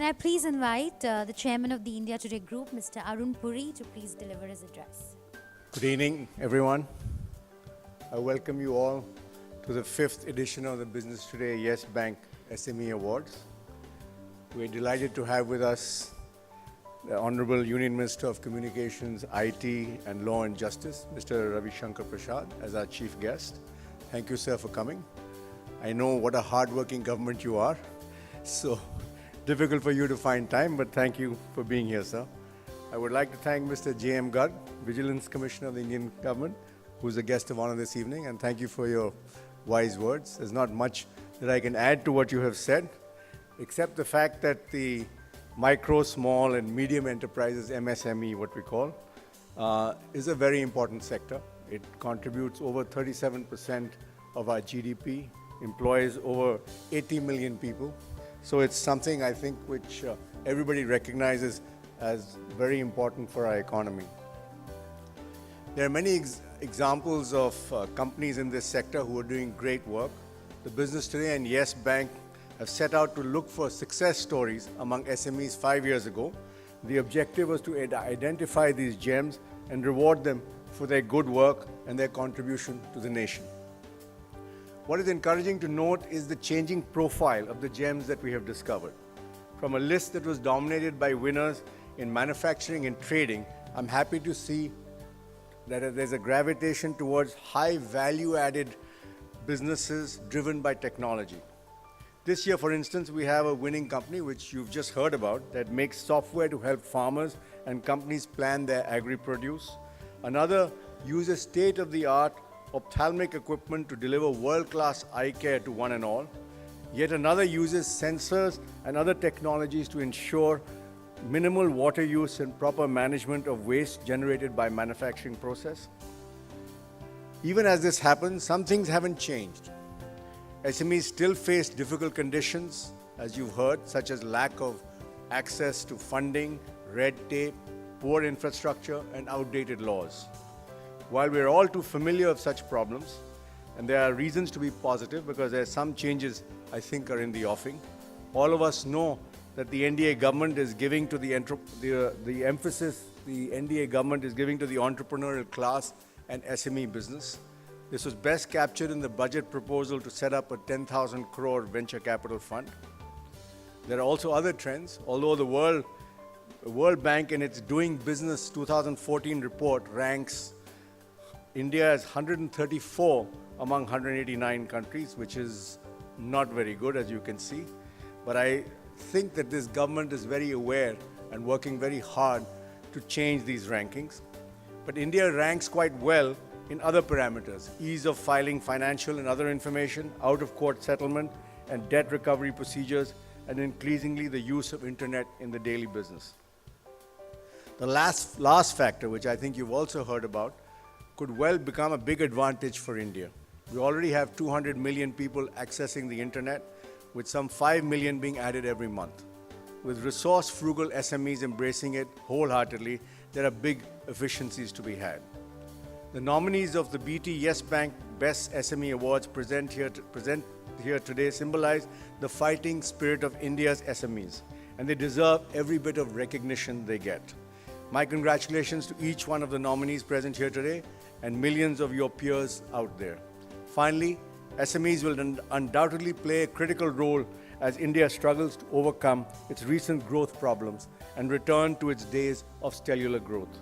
I please invite the chairman of the India Today Group, Mr. Aroon Purie, to please deliver his address. Good evening, everyone. I welcome you all to the 5th edition of the Business Today Yes Bank SME Awards. We're delighted to have with us the Honorable Union Minister of Communications, IT and Law and Justice, Mr. Ravi Shankar Prasad, as our chief guest. Thank you, sir, for coming. I know what a hard-working government you are, so difficult for you to find time, but thank you for being here, sir. I would like to thank Mr. J.M. Garg, Vigilance Commissioner of the Indian government, who's a guest of honor this evening, and thank you for your wise words. There's not much that I can add to what you have said, except the fact that the micro, small, and medium enterprises, MSME, what we call, is a very important sector. It contributes over 37% of our GDP, employs over 80 million people. So it's something, I think, which everybody recognizes as very important for our economy. There are many examples of companies in this sector who are doing great work. The Business Today and Yes Bank have set out to look for success stories among SMEs 5 years ago. The objective was to identify these gems and reward them for their good work and their contribution to the nation. What is encouraging to note is the changing profile of the gems that we have discovered. From a list that was dominated by winners in manufacturing and trading, I'm happy to see that there's a gravitation towards high value-added businesses driven by technology. This year, for instance, we have a winning company, which you've just heard about, that makes software to help farmers and companies plan their agri-produce. Another uses state-of-the-art ophthalmic equipment to deliver world-class eye care to one and all. Yet another uses sensors and other technologies to ensure minimal water use and proper management of waste generated by manufacturing process. Even as this happens, some things haven't changed. SMEs still face difficult conditions, as you've heard, such as lack of access to funding, red tape, poor infrastructure, and outdated laws. While we're all too familiar with such problems, and there are reasons to be positive because there are some changes I think are in the offing, all of us know that the NDA government is giving to the emphasis the NDA government is giving to the entrepreneurial class and SME business. This was best captured in the budget proposal to set up a 10,000 crore venture capital fund. There are also other trends, although the World Bank in its Doing Business 2014 report ranks India as 134 among 189 countries, which is not very good, as you can see. But I think that this government is very aware and working very hard to change these rankings. But India ranks quite well in other parameters: ease of filing financial and other information, out-of-court settlement, and debt recovery procedures, and increasingly the use of internet in the daily business. The last factor, which I think you've also heard about, could well become a big advantage for India. We already have 200 million people accessing the internet, with some 5 million being added every month. With resource-frugal SMEs embracing it wholeheartedly, there are big efficiencies to be had. The nominees of the BT Yes Bank Best SME Awards present here today symbolize the fighting spirit of India's SMEs, and they deserve every bit of recognition they get. My congratulations to each one of the nominees present here today and millions of your peers out there. Finally, SMEs will undoubtedly play a critical role as India struggles to overcome its recent growth problems and return to its days of stellar growth.